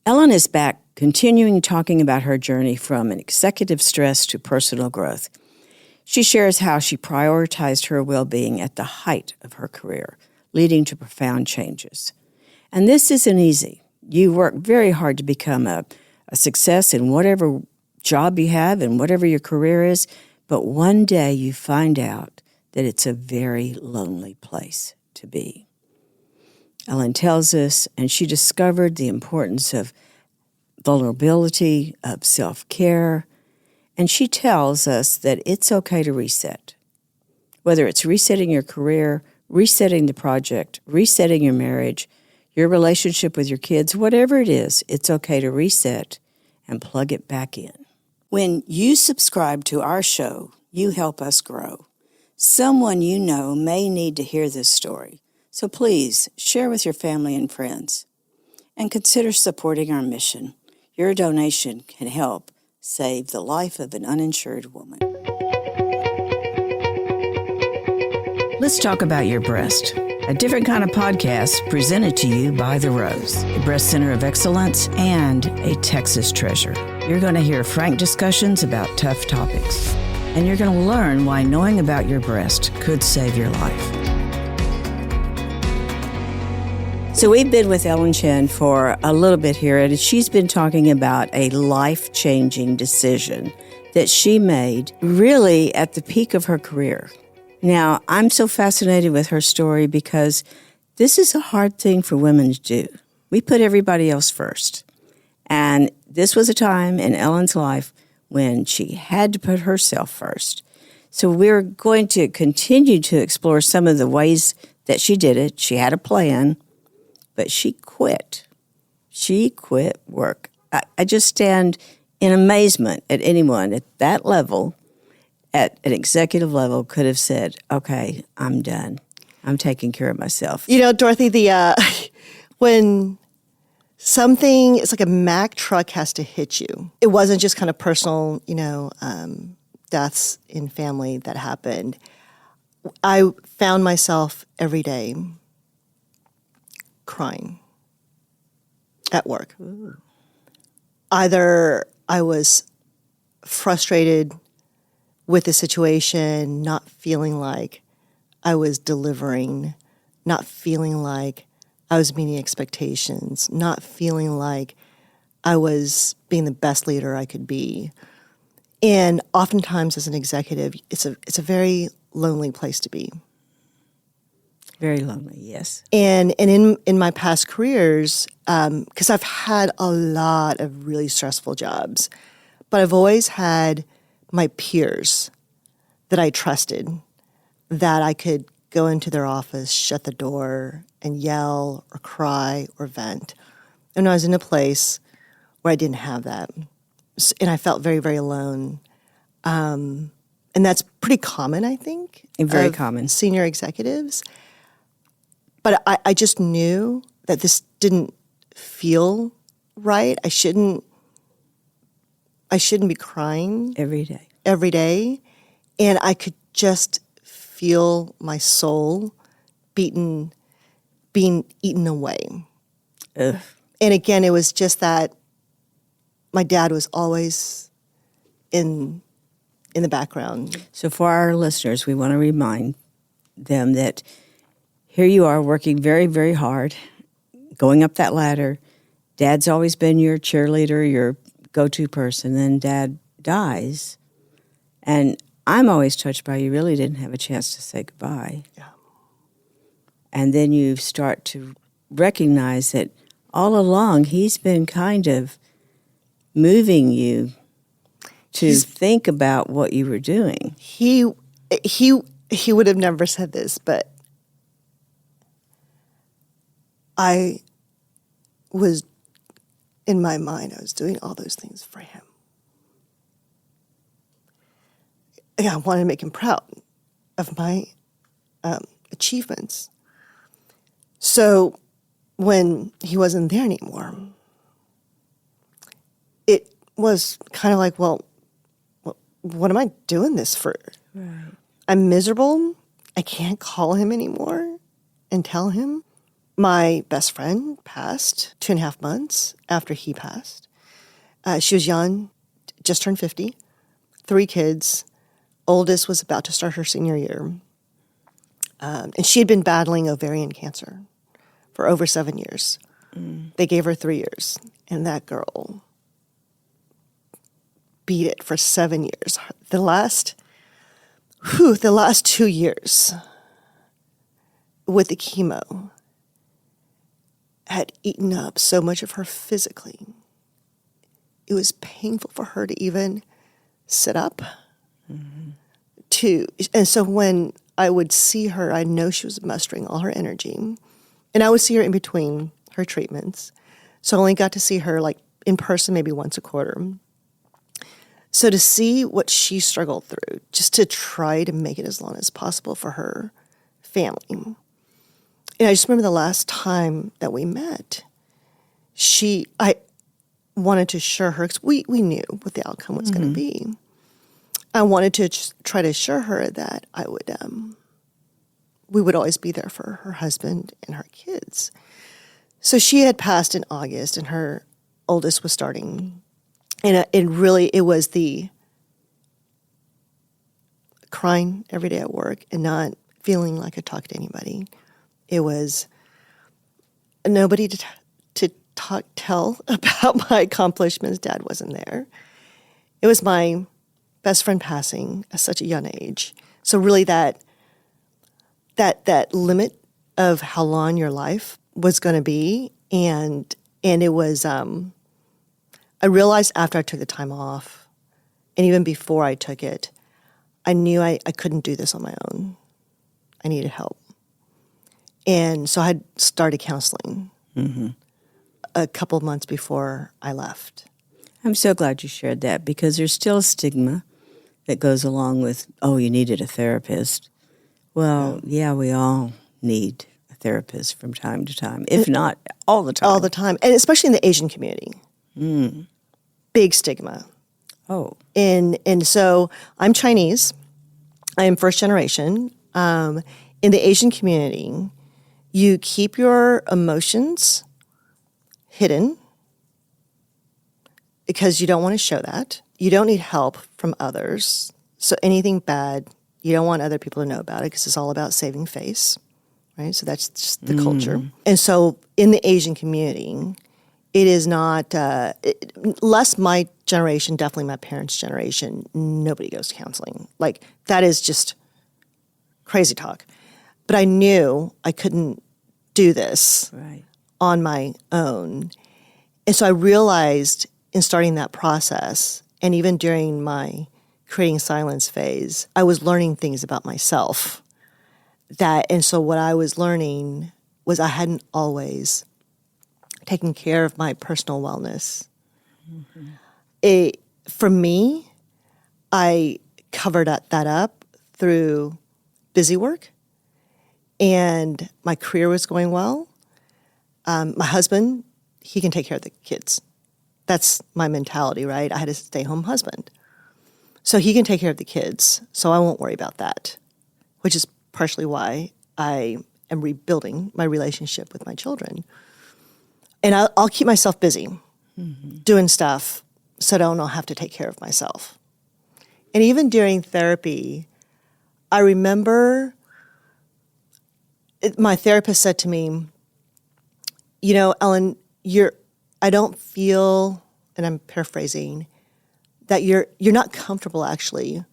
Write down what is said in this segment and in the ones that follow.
Ellen is back, continuing talking about her journey from an executive stress to personal growth. She shares how she prioritized her well-being at the height of her career, leading to profound changes. And this isn't easy. You work very hard to become a success in whatever job you have and whatever your career is, but one day you find out that it's a very lonely place to be. Ellen tells us, and she discovered the importance of vulnerability, of self-care, and she tells us that it's okay to reset. Whether it's resetting your career, resetting the project, resetting your marriage, your relationship with your kids, whatever it is, it's okay to reset and plug it back in. When you subscribe to our show, you help us grow. Someone you know may need to hear this story, so please share with your family and friends. And consider supporting our mission. Your donation can help save the life of an uninsured woman. Let's talk about your breast. A different kind of podcast presented to you by The Rose, a breast center of excellence and a Texas treasure. You're going to hear frank discussions about tough topics, and you're going to learn why knowing about your breast could save your life. So we've been with Ellen Chen for a little bit here, and she's been talking about a life-changing decision that she made really at the peak of her career. Now, I'm so fascinated with her story because this is a hard thing for women to do. We put everybody else first. And this was a time in Ellen's life when she had to put herself first. So we're going to continue to explore some of the ways that she did it. She had a plan, but she quit. She quit work. I just stand in amazement at anyone at that level, at an executive level, could have said, okay, I'm done. I'm taking care of myself. You know, Dorothy, when something, it's like a Mack truck has to hit you. It wasn't just kind of personal, deaths in family that happened. I found myself every day crying at work. Ooh. Either I was frustrated with the situation, not feeling like I was delivering, not feeling like I was meeting expectations, not feeling like I was being the best leader I could be. And oftentimes as an executive, it's a very lonely place to be. Very lonely, yes. And in my past careers, because I've had a lot of really stressful jobs, but I've always had my peers that I trusted, that I could go into their office, shut the door, and yell or cry or vent. And I was in a place where I didn't have that. And I felt very, very alone. And that's pretty common, I think. Very common. Senior executives. But I just knew that this didn't feel right. I shouldn't be crying every day. And I could just feel my soul being eaten away. Ugh. And again, it was just that my dad was always in the background. So for our listeners, we want to remind them that here you are working very, very hard, going up that ladder. Dad's always been your cheerleader, your go-to person. Then Dad dies. And I'm always touched by you really didn't have a chance to say goodbye. Yeah. And then you start to recognize that all along he's been kind of moving you to think about what you were doing. He would have never said this, but I was, in my mind, I was doing all those things for him. Yeah, I wanted to make him proud of my achievements. So when he wasn't there anymore, it was kind of like, well, what am I doing this for? Right. I'm miserable. I can't call him anymore and tell him. My best friend passed 2.5 months after he passed. She was young, just turned 50, 3 kids. Oldest was about to start her senior year. And she had been battling ovarian cancer for over 7 years. They gave her 3 years, and that girl beat it for 7 years. The last 2 years with the chemo had eaten up so much of her physically. It was painful for her to even sit up. And so when I would see her, I know she was mustering all her energy. And I would see her in between her treatments. So I only got to see her like in person maybe once a quarter. So to see what she struggled through, just to try to make it as long as possible for her family. And I just remember the last time that we met, I wanted to assure her, because we knew what the outcome was going to be. I wanted to try to assure her that we would always be there for her husband and her kids. So she had passed in August, and her oldest was starting. And it was the crying every day at work and not feeling like I could talk to anybody. It was nobody to tell about my accomplishments. Dad wasn't there. It was my best friend passing at such a young age. So really that limit of how long your life was going to be, and it was. I realized after I took the time off, and even before I took it, I knew I couldn't do this on my own. I needed help. And so I had started counseling a couple of months before I left. I'm so glad you shared that, because there's still a stigma that goes along with, oh, you needed a therapist. Well, yeah, we all need a therapist from time to time, if not all the time. All the time, and especially in the Asian community. Big stigma. Oh. And so I'm Chinese. I am first generation. In the Asian community, you keep your emotions hidden because you don't want to show that. You don't need help from others. So anything bad, you don't want other people to know about it because it's all about saving face, right? So that's just the culture. And so in the Asian community, it is not, less my generation, definitely my parents' generation, nobody goes to counseling. Like, that is just crazy talk. But I knew I couldn't do this on my own. And so I realized in starting that process, and even during my creating silence phase, I was learning things about myself. And so what I was learning was I hadn't always taking care of my personal wellness. For me, I covered that up through busy work, and my career was going well. My husband, he can take care of the kids. That's my mentality, right? I had a stay-home husband. So he can take care of the kids, so I won't worry about that, which is partially why I am rebuilding my relationship with my children. And I'll keep myself busy doing stuff so I don't have to take care of myself. And even during therapy, I remember my therapist said to me, you know, Ellen, I don't feel, and I'm paraphrasing, that you're not comfortable actually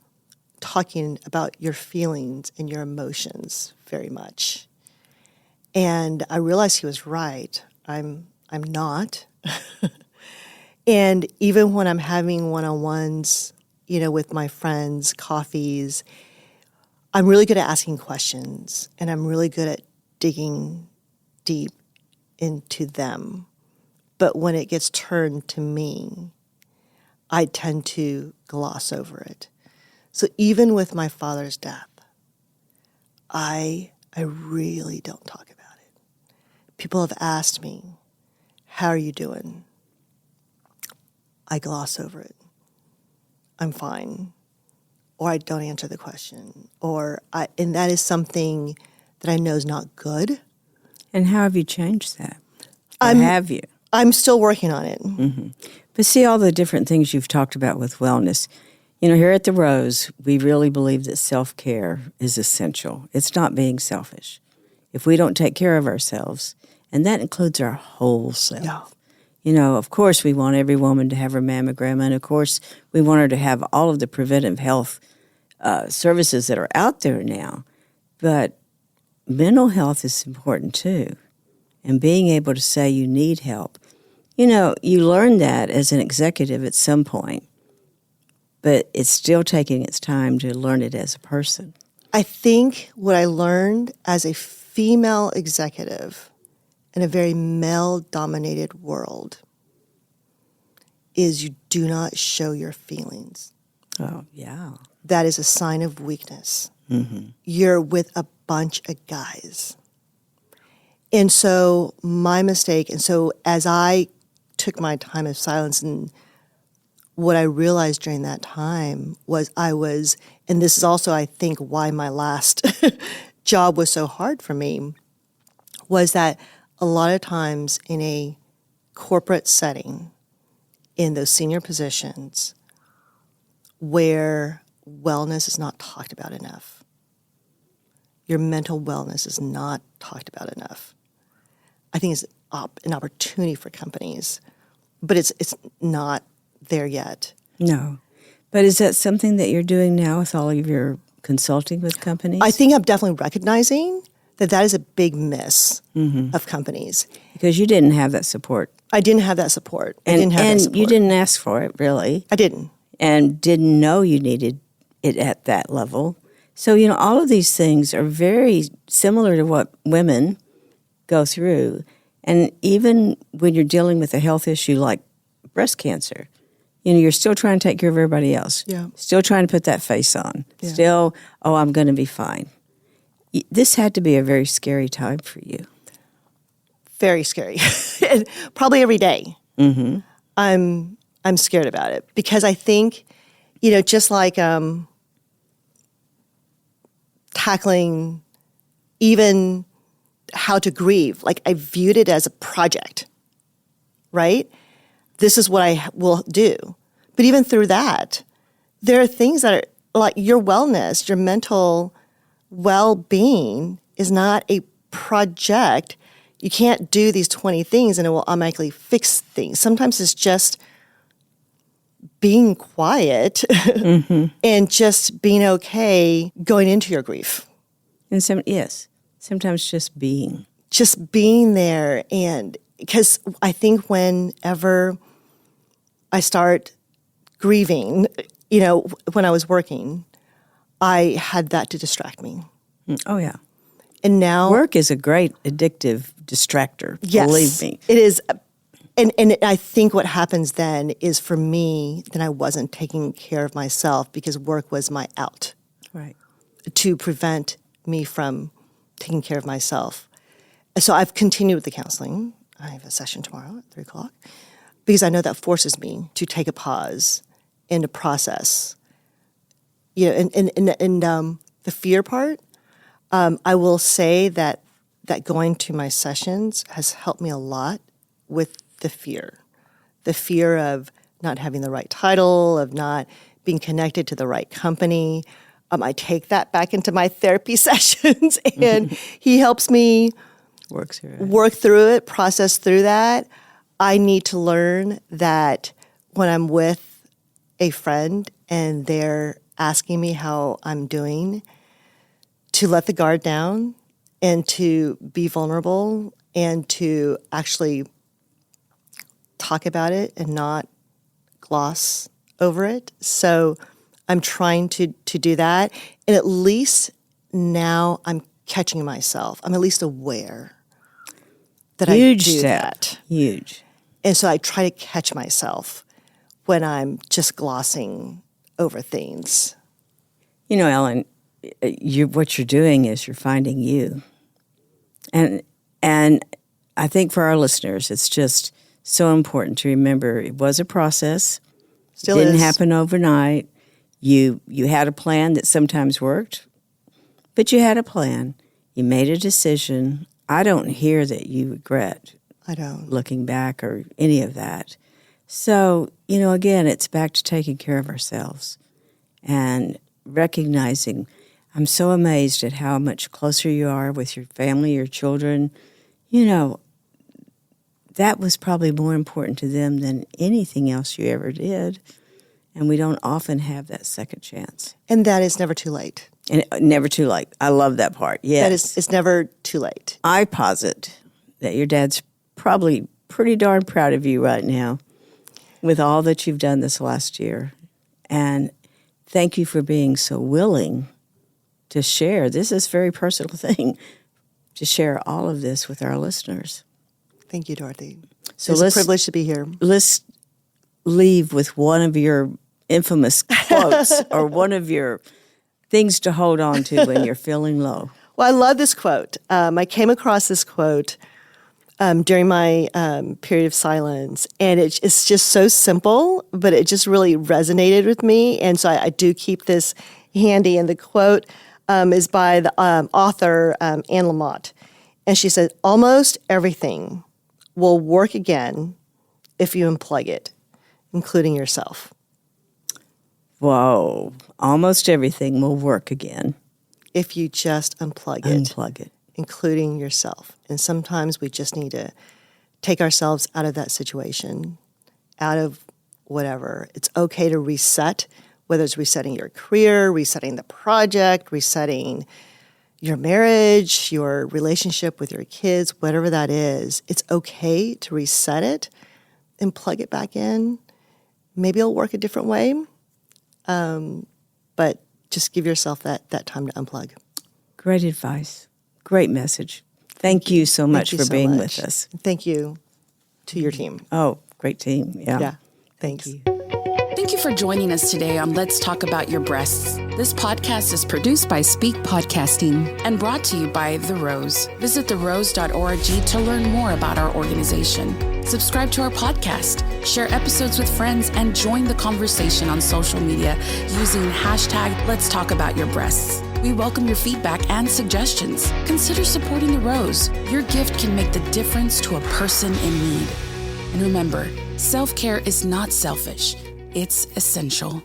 talking about your feelings and your emotions very much. And I realized he was right. I'm not. And even when I'm having one-on-ones, you know, with my friends, coffees, I'm really good at asking questions, and I'm really good at digging deep into them. But when it gets turned to me, I tend to gloss over it. So even with my father's death, I really don't talk about it. People have asked me, how are you doing? I gloss over it. I'm fine. Or I don't answer the question. And that is something that I know is not good. And how have you changed that? Or have you? I'm still working on it. But see all the different things you've talked about with wellness. You know, here at the Rose, we really believe that self-care is essential. It's not being selfish. If we don't take care of ourselves, and that includes our whole self. Yeah. You know, of course, we want every woman to have her mammogram, and of course, we want her to have all of the preventive health services that are out there now. But mental health is important too, and being able to say you need help. You know, you learn that as an executive at some point, but it's still taking its time to learn it as a person. I think what I learned as a female executive in a very male-dominated world is you do not show your feelings. Oh, yeah. That is a sign of weakness. You're with a bunch of guys. And so my mistake, and so as I took my time of silence, and what I realized during that time was and this is also, I think, why my last job was so hard for me, was that a lot of times in a corporate setting, in those senior positions, where wellness is not talked about enough, your mental wellness is not talked about enough. I think it's an opportunity for companies, but it's not there yet. No. But is that something that you're doing now with all of your consulting with companies? I think I'm definitely recognizing that is a big miss of companies. Because you didn't have that support. I didn't have that support. And you didn't ask for it, really. I didn't. And didn't know you needed it at that level. So, you know, all of these things are very similar to what women go through. And even when you're dealing with a health issue like breast cancer, you know, you're still trying to take care of everybody else. Yeah. Still trying to put that face on. Yeah. Still, I'm going to be fine. This had to be a very scary time for you. Very scary. Probably every day. I'm scared about it because I think, you know, just like tackling even how to grieve, like I viewed it as a project, right? This is what I will do. But even through that, there are things that are like your wellness, your mental well-being is not a project. You can't do these 20 things and it will automatically fix things. Sometimes it's just being quiet and just being okay going into your grief. And sometimes just being. Just being there. And because I think whenever I start grieving, you know, when I was working, I had that to distract me. Oh, yeah. And now work is a great addictive distractor. Yes, believe me. It is. And I think what happens then is for me, then I wasn't taking care of myself because work was my out. Right. To prevent me from taking care of myself. So I've continued with the counseling. I have a session tomorrow at 3:00 because I know that forces me to take a pause and to process. You know, and the fear part, I will say that going to my sessions has helped me a lot with the fear of not having the right title, of not being connected to the right company. I take that back into my therapy sessions, and he helps me work through it, process through that. I need to learn that when I'm with a friend and they're asking me how I'm doing, to let the guard down and to be vulnerable and to actually talk about it and not gloss over it. So I'm trying to do that. And at least now I'm catching myself. I'm at least aware that I do that. Huge. And so I try to catch myself when I'm just glossing over things. You know, Ellen, what you're doing is you're finding you. And I think for our listeners, it's just so important to remember it was a process. Still didn't is. happen overnight. You had a plan that sometimes worked, but you had a plan. You made a decision. I don't hear that you regret I don't. looking back or any of that. So, again, it's back to taking care of ourselves and recognizing. I'm so amazed at how much closer you are with your family, your children. That was probably more important to them than anything else you ever did. And we don't often have that second chance. And that is never too late. And never too late. I love that part. Yes. It's never too late. I posit that your dad's probably pretty darn proud of you right now with all that you've done this last year. And thank you for being so willing to share. This is a very personal thing, to share all of this with our listeners. Thank you, Dorothy. So it's a privilege to be here. Let's leave with one of your infamous quotes or one of your things to hold on to when you're feeling low. Well, I love this quote. I came across this quote during my period of silence, and it's just so simple, but it just really resonated with me, and so I do keep this handy. And the quote is by the author Anne Lamott, and she said, "Almost everything will work again if you unplug it, including yourself." Whoa. Almost everything will work again. If you just unplug it. Unplug it. Including yourself. And sometimes we just need to take ourselves out of that situation, out of whatever. It's okay to reset, whether it's resetting your career, resetting the project, resetting your marriage, your relationship with your kids, whatever that is. It's okay to reset it and plug it back in. Maybe it'll work a different way, but just give yourself that time to unplug. Great advice. Great message. Thank you so much for being with us. Thank you to your team. Oh, great team. Yeah. Thanks. Thank you for joining us today on Let's Talk About Your Breasts. This podcast is produced by Speak Podcasting and brought to you by The Rose. Visit therose.org to learn more about our organization. Subscribe to our podcast, share episodes with friends, and join the conversation on social media using hashtag Let's Talk About Your Breasts. We welcome your feedback and suggestions. Consider supporting The Rose. Your gift can make the difference to a person in need. And remember, self-care is not selfish. It's essential.